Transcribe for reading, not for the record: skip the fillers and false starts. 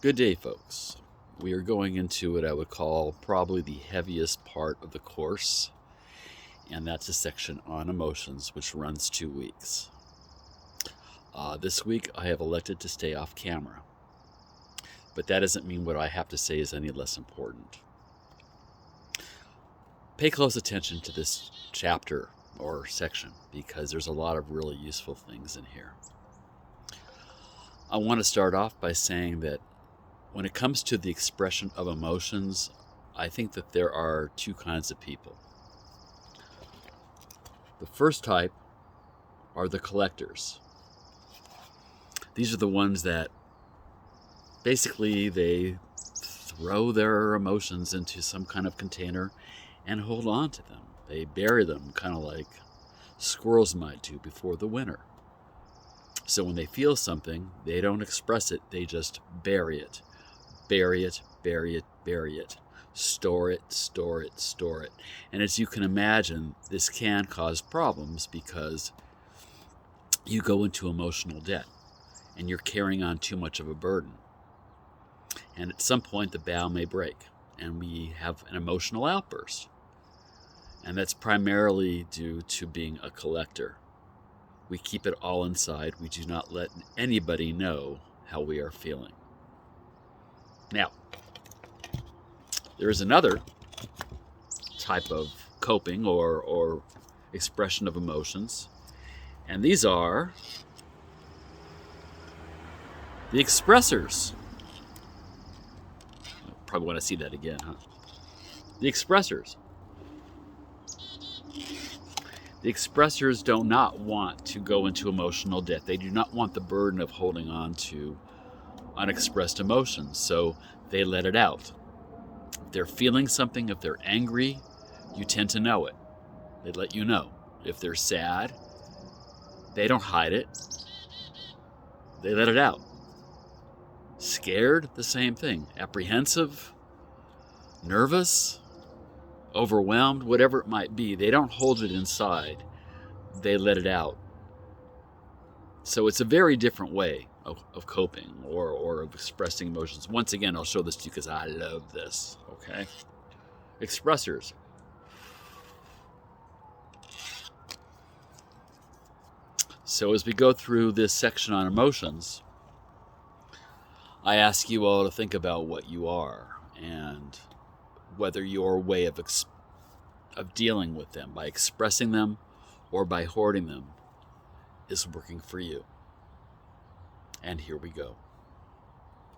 Good day, folks. We are going into what I would call probably the heaviest part of the course, and that's a section on emotions, which runs 2 weeks. This week, I have elected to stay off camera, but that doesn't mean what I have to say is any less important. Pay close attention to this chapter or section because there's a lot of really useful things in here. I want to start off by saying that when it comes to the expression of emotions, I think that there are two kinds of people. The first type are the collectors. These are the ones that basically they throw their emotions into some kind of container and hold on to them. They bury them kind of like squirrels might do before the winter. So when they feel something, they don't express it, they just bury it. Bury it, bury it, bury it. Store it, store it, store it. And as you can imagine, this can cause problems because you go into emotional debt and you're carrying on too much of a burden. And at some point, the bow may break and we have an emotional outburst. And that's primarily due to being a collector. We keep it all inside. We do not let anybody know how we are feeling. Now, there is another type of coping or expression of emotions, and these are the expressors. Probably want to see that again, huh? The expressors. The expressors do not want to go into emotional debt. They do not want the burden of holding on to unexpressed emotions, so they let it out. If they're feeling something, if they're angry, you tend to know it. They let you know. If they're sad, they don't hide it. They let it out. Scared, the same thing. Apprehensive, nervous, overwhelmed, whatever it might be, they don't hold it inside. They let it out. So it's a very different way of coping or of expressing emotions. Once again, I'll show this to you because I love this. Okay? Expressors. So as we go through this section on emotions, I ask you all to think about what you are and whether your way of dealing with them, by expressing them or by hoarding them, is working for you. And here we go.